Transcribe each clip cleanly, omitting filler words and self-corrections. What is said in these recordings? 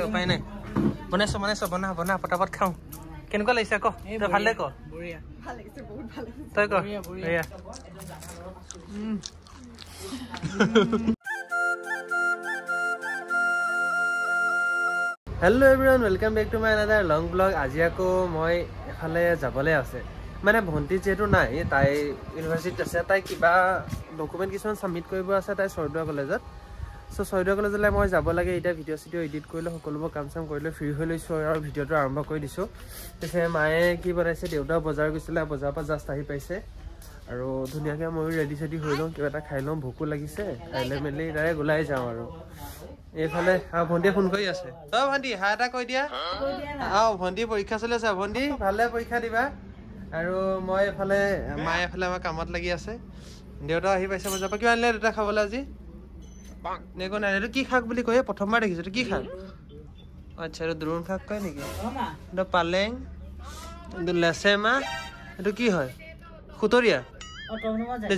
উপায় নাই বনাইছো বনা বনা পটাপট খাওঁ কেনেকুৱা লাগিছে আকৌ তই ভাল লাগে ক বঢ়িয়া ভাল লাগিছে বহুত ভাল লাগিছে তই ক বঢ়িয়া hello' everyone welcome back to my another long blog আজি আকৌ মই এফালে যাবলৈ আছে মানে ভণ্টি যেহেতু নাই তাই ইউনিভাৰ্চিটিত আছে তাই কিবা ডকুমেণ্ট কিছুমান ছাবমিট কৰিব আছে তাই ছয়দুৱাৰ কলেজত চ' ছয়দুৱাৰ কলেজলৈ মই যাব লাগে এতিয়া ভিডিঅ' চিডিঅ' এডিট কৰিলোঁ সকলোবোৰ কাম চাম কৰিলোঁ ফ্ৰী হৈ লৈছোঁ আৰু ভিডিঅ'টো আৰম্ভ কৰি দিছোঁ পিছে মায়ে কি বনাইছে দেউতাও বজাৰ গৈছিলে বজাৰৰ পৰা জাষ্ট আহি পাইছে আৰু ধুনীয়াকৈ ময়ো ৰেডি চেডি হৈ লওঁ কিবা এটা খাই লওঁ ভোকো লাগিছে খাই লৈ মেলি ডাইৰেক্ট ওলাই যাওঁ আৰু এইফালে ভণ্টিয়ে ফোন কৰি আছে অ ভণ্টি হাই এটা কৈ দিয়া ভণ্টি পৰীক্ষা চলি আছে ভণ্টি ভালে পৰীক্ষা দিবা আৰু মই এফালে মায়ে এফালে আমাৰ কামত লাগি আছে দেউতা আহি পাইছে বজাৰ পৰা কিবা আনিলে দেউতা খাবলৈ আজি একো নাই এইটো কি শাক বুলি কয় প্ৰথমবাৰ দেখিছোঁ এইটো কি শাক আচ্ছা এইটো দ্ৰোণ শাক কয় নেকি এইটো পালেং এইটো লেচেমাহ এইটো কি হয় খুতৰীয়া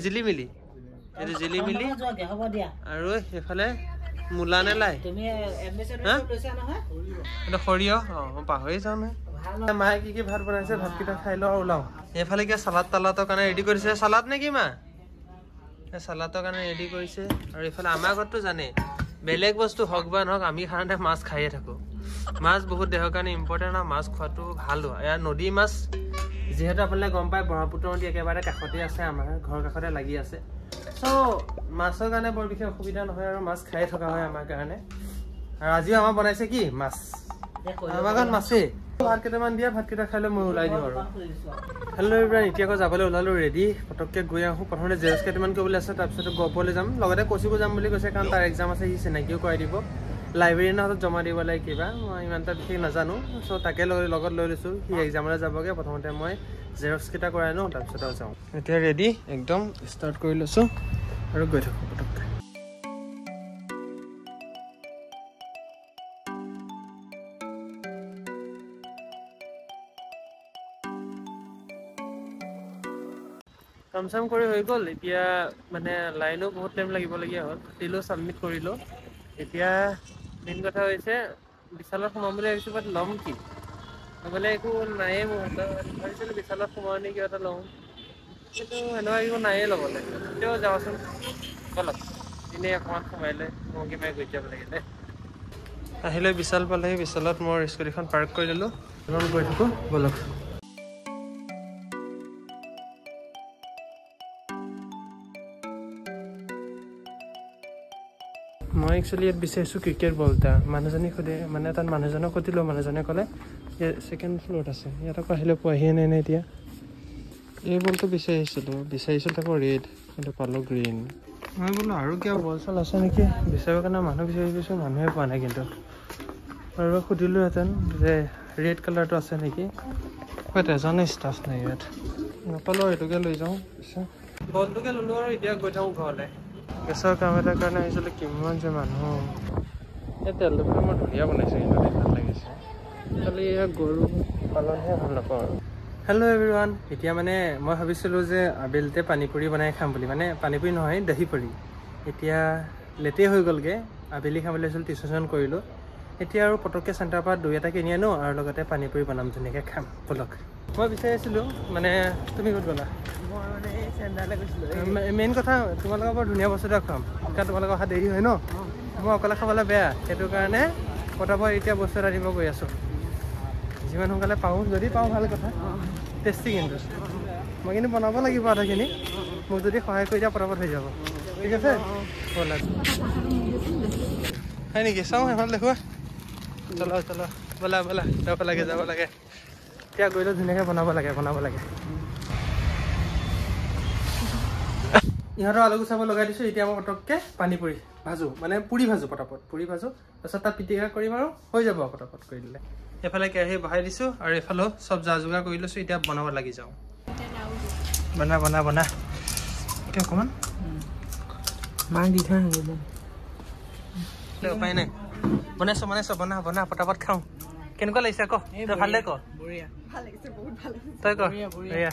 জিলিমিলি এইটো জিলিমিলি আৰু এইফালে মূলা নে লাই এইটো সৰিয়হ মই পাহৰি যাওঁ নহয় মায়ে কি ভাত বনাইছে ভাতকেইটা খাই লওঁ আৰু ওলাওঁ এইফালে কিবা চালাড তালাডৰ কাৰণে ৰেডি কৰিছে চালাড নে কি মা চালাডৰ কাৰণে ৰেডি কৰিছে আৰু এইফালে আমাৰ ঘৰততো জানে বেলেগ বস্তু হওক বা নহওক আমি সাধাৰণতে মাছ খায়ে থাকোঁ মাছ বহুত দেহৰ কাৰণে ইম্পৰ্টেণ্ট আৰু মাছ খোৱাটো ভাল হয় ইয়াৰ নদী মাছ যিহেতু আপোনালোকে গম পায় ব্ৰহ্মপুত্ৰ নদী একেবাৰে কাষতে আছে আমাৰ ঘৰৰ কাষতে লাগি আছে চ' মাছৰ কাৰণে বৰ বিশেষ অসুবিধা নহয় আৰু মাছ খায়ে থকা হয় আমাৰ কাৰণে আৰু আজিও আমাৰ বনাইছে কি মাছ আমাৰ ঘৰত মাছেই ভাত কেইটামান দিয়া ভাতকেইটা খাই লৈ মই ওলাই দিওঁ আৰু হেল্ল' এভৰিৱান এতিয়া আকৌ যাবলৈ ওলালোঁ ৰেডি পটককৈ গৈ আহোঁ প্ৰথমতে জেৰক্স কেইটামান কৰিবলৈ আছে তাৰপিছত গহপুৰলৈ যাম লগতে কচিকো যাম বুলি কৈছে কাৰণ তাৰ এক্সাম আছে সি চিনাকিও কৰাই দিব লাইব্ৰেৰীৰ হাতত জমা দিব লাগে কিবা মই ইমান এটা বিশেষ নাজানো চ' তাকে লগত লৈ লৈছোঁ সি এক্সামলৈ যাবগৈ প্ৰথমতে মই জেৰক্স কেইটা কৰাই লওঁ তাৰপিছত আৰু যাওঁ এতিয়া ৰেডি একদম ষ্টাৰ্ট কৰি লৈছোঁ আৰু গৈ থাকোঁ পটককৈ কাম চাম কৰি হৈ গ'ল এতিয়া মানে লাইনো বহুত টাইম লাগিবলগীয়া হ'ল দিলোঁ ছাবমিট কৰিলোঁ এতিয়া মেইন কথা হৈছে বিশালত সোমাম বুলি ভাবিছোঁ বাট ল'ম কি নহ'লে একো নায়েই মোৰ হাতত ভাবিছিলোঁ বিশালত সোমাওঁ নি কিবা এটা লওঁ কিন্তু এনেকুৱা একো নায়েই ল'বলৈ তেতিয়াও যাওঁচোন ব'লক এনেই অকণমান সোমাই লৈ মগি মাৰি গৈ যাব লাগিলে আহিলৈ বিশাল পালেহি বিশালত মই স্কুটিখন পাৰ্ক কৰি দিলোঁ এখন গৈ থাকোঁ ব'লক মই একচুৱেলি ইয়াত বিচাৰিছোঁ ক্ৰিকেট বল এটা মানুহজনী সুধে মানে তাত মানুহজনক সুধিলোঁ মানুহজনে ক'লে যে ছেকেণ্ড ফ্ল'ৰত আছে ইয়াত আকৌ আহিলে পোৱাহিয়ে নাই নে এতিয়া এই বলটো বিচাৰিছিলোঁ তাকো ৰেড কিন্তু পালোঁ গ্ৰীণ মই বোলো আৰু কিবা বল চল আছে নেকি বিচাৰিবৰ কাৰণে মানুহ বিচাৰিছোঁ মানুহে পোৱা নাই কিন্তু আৰু সুধিলোঁহেঁতেন যে ৰেড কালাৰটো আছে নেকি বাট এজনে ষ্টাফ নাই ইয়াত নাপালোঁ এইটোকে লৈ যাওঁ পিছে বলটোকে ল'লোঁ আৰু এতিয়া গৈ থাকোঁ ঘৰলৈ গেছৰ কাম এটাৰ কাৰণে আহিছিলোঁ কিমান যে মানুহ এই তেলটো মই ধুনীয়া বনাইছোঁ কিন্তু ভাল লাগিছে খালি এয়া গৰু পালনহে ভাল নাপাওঁ আৰু হেল্ল' এভৰিৱান এতিয়া মানে মই ভাবিছিলোঁ যে আবেলিতে পানীপুৰি বনাই খাম বুলি মানে পানীপুৰি নহয় দহি পুৰি এতিয়া লেটেই হৈ গ'লগৈ আবেলি খাম বুলি ভাবিছিলোঁ টিউশ্যন কৰিলোঁ এতিয়া আৰু পটককৈ চেণ্টাৰৰ পৰা 2 এটা কিনি আনো আৰু লগতে পানীপুৰি বনাম ধুনীয়াকৈ খাম ব'লক মই বিচাৰি আছিলোঁ মানে তুমি ক'ত গ'লা মই মানে চেণ্টাৰলৈ গৈছিলোঁ মেইন কথা তোমালোকৰ বৰ ধুনীয়া বস্তু এটা খুৱাম কাৰণ তোমালোকৰ অহা দেৰি হয় ন মই অকলে খাবলৈ বেয়া সেইটো কাৰণে পটাপট এতিয়া বস্তু এটা দিব গৈ আছোঁ যিমান সোনকালে পাওঁ যদি পাওঁ ভাল কথা টেষ্টি কিন্তু মই কিন্তু বনাব লাগিব আধাখিনি মোক যদি সহায় কৰি দিয়া পটাপট হৈ যাব ঠিক আছে ব'লা হয় নেকি চাওঁ সেইফালে দেখুৱা চলা ব'লা যাব লাগে এতিয়া গৈলৈ ধুনীয়াকৈ বনাব লাগে ইহঁতৰ আলু গুচাব লগাই দিছোঁ এতিয়া মই পটককৈ পানীপুৰি ভাজোঁ মানে পুৰি ভাজোঁ পটাপট পুৰি ভাজোঁ তাৰপিছত তাত পিটিকা কৰিম আৰু হৈ যাব পটাপট কৰি দিলে এইফালে কেৰাহী বহাই দিছোঁ আৰু এইফালেও চব যা যোগাৰ কৰি লৈছোঁ এতিয়া বনাব লাগি যাওঁ বনা এতিয়া অকণমান মাক দি থৈ উপায় নাই বনাইছোঁ বনা পটাপট খাওঁ কেনেকুৱা লাগিছে আকৌ তই ভাল লাগে ক বঢ়িয়া ভাল লাগিছে বহুত ভাল লাগিছে তই ক বঢ়িয়া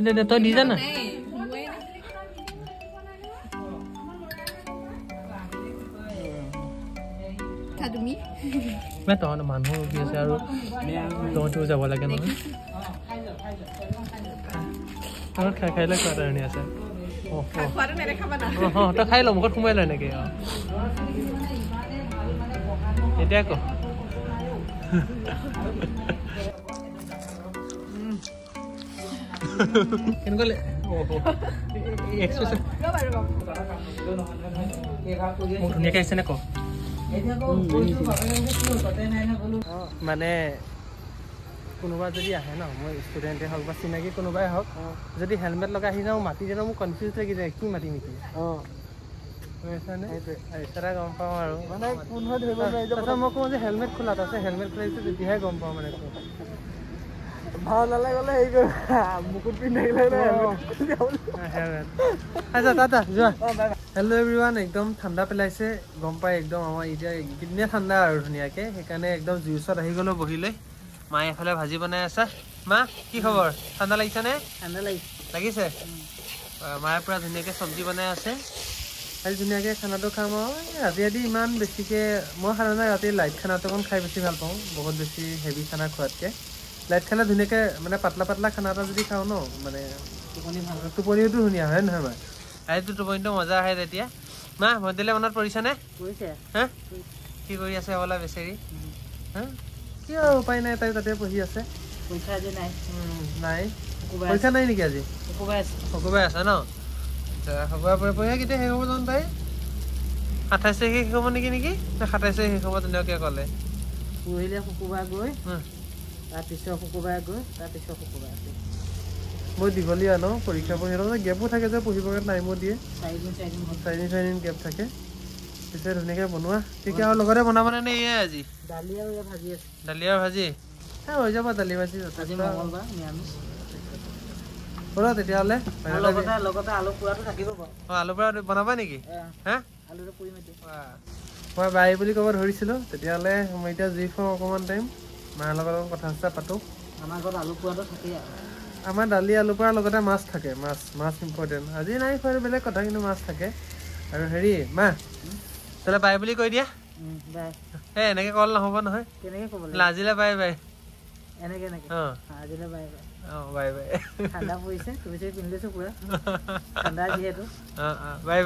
দে তই দি জানা উঠা তুমি মই তহঁত মানুহ ৰখি আছে আৰু তহঁতিও যাব লাগে নহয় তহঁত খাই লৈ খোৱা টাৰণি আছে তই খাই ল মুখত সোমাই লয় নেকি এতিয়া ক কেনেকুৱা মোক ধুনীয়াকৈ আহিছে নে ক মানে কোনোবা যদি আহে ন মই ষ্টুডেণ্টে হওক বা চিনাকি কোনোবাই হওক যদি হেলমেট লগাই আহি যাওঁ মাতি দিলে মোক কনফিউজ লাগি যায় কি মাতিম নেকি এটা গম পাওঁ আৰু মানে মই কওঁ যে হেলমেট খোলা আছে হেলমেট খোলাইছো তেতিয়াহে গম পাওঁ মানে ভাল নালাগে গ'লে হেৰি মুকুট পিন্ধাইলে হেল্ল' এভৰিৱান একদম ঠাণ্ডা পেলাইছে গম পাই একদম আমাৰ এতিয়া এইকেইদিনে ঠাণ্ডা আৰু ধুনীয়াকৈ সেইকাৰণে একদম জুইৰ ওচৰত আহি গ'লো বহিলৈ মায়ে এফালে ভাজি বনাই আছে মা কি খবৰ ঠাণ্ডা লাগিছেনে ঠাণ্ডা লাগিছে মায়ে পূৰা ধুনীয়াকৈ চব্জি বনাই আছে আজি ধুনীয়াকৈ খানাটো খাম আৰু ৰাতি ইমান বেছিকৈ মই সাধাৰণতে ৰাতি লাইট খানাটো অকণ খাই বেছি ভাল পাওঁ বহুত বেছি হেভি খানা খোৱাতকৈ লাইট খানা ধুনীয়াকৈ মানে পাতলা খানা এটা যদি খাওঁ ন মানে টোপনিওতো ধুনীয়া হয় নহয় মা আজিতো টোপনিটো মজা আহে তেতিয়া মা ভণ্টিলে মনত পৰিছেনে হা কি কৰি আছে বোলা বেচেৰি হা কি উপায় নাই তাই তাতে পঢ়ি আছে নাই পৰীক্ষা নাই নেকি আজি শুকুৰবাৰে আছে ন শুকুৰবাৰে পৰীক্ষা কেতিয়া শেষ হ'ব জানো তাই 28 তাৰিখে শেষ হ'ব নেকি নে 27 তাৰিখে শেষ হ'ব তেনেকৈ ক'লে পঢ়িলে শুকুৰবাৰ গৈ তাৰপিছত শুকুৰবাৰে গৈ তাৰপিছত শুকুৰবাৰে বহুত দীঘলীয়া ন পৰীক্ষা সিহঁতৰ গেপো থাকে যে পঢ়িবলৈ টাইমো দিয়ে 4 দিন গেপ থাকে পিছে ধুনীয়াকৈ বনোৱা তেতিয়া আৰু লগতে বনাবনে নে এয়াই আজি দালি আৰু ভাজি আছে দালি আৰু ভাজি হৈ যাব দালি ভাজি ব'লা তেতিয়াহ'লে লগতে আলু পোৰাটো থাকিব আলু পোৰা বনাবা নেকি হা আলুটো পুৰি মাতি মই বাই বুলি ক'ব ধৰিছিলোঁ তেতিয়াহ'লে মই এতিয়া জুই খাওঁ অকণমান টাইম মাৰ লগত কথা চথা পাতোঁ আমাৰ ঘৰত আলু পোৰাটো থাকেই আমাৰ দালি আলু পোৰাৰ লগতে মাছ থাকে মাছ ইম্পৰ্টেণ্ট আজি নাই খোৱাটো বেলেগ কথা কিন্তু মাছ থাকে আৰু হেৰি মা তাহলে বাই বুলি কৈ দিয়া এই এনেকৈ ক'লে নহ'ব নহয় কেনেকৈ ক'ব আজিলে বাই এনেকৈ আজিলে বাই বাই ঠাণ্ডা পৰিছে তুমি চাগে পিন্ধি লৈছো পুৰা ঠাণ্ডা যিহেতু বাই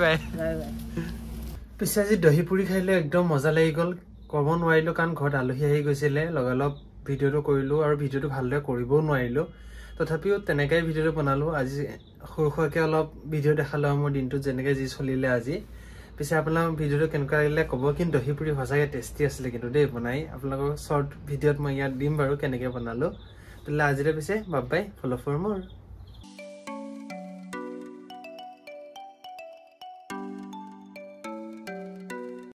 পিছে আজি দহি পুৰি খাইলে একদম মজা লাগি গ'ল ক'ব নোৱাৰিলোঁ কাৰণ ঘৰত আলহী আহি গৈছিলে লগালগ ভিডিঅ'টো কৰিলোঁ আৰু ভিডিঅ'টো ভালদৰে কৰিবও নোৱাৰিলোঁ তথাপিও তেনেকৈ ভিডিঅ'টো বনালোঁ আজি সৰুকৈ অলপ ভিডিঅ' দেখালোঁ মোৰ দিনটোত যেনেকৈ যি চলিলে আজি পিছে আপোনালোকৰ ভিডিঅ'টো কেনেকুৱা লাগিলে ক'ব কিন্তু দহি পুৰি সঁচাকৈ টেষ্টি আছিলে কিন্তু দেই বনাই আপোনালোকৰ শ্বৰ্ট ভিডিঅ'ত মই ইয়াত দিম বাৰু কেনেকৈ বনালোঁ তেতিয়াহ'লে আজিলৈ পিছে বাই ফ'ল' ফৰ মোৰ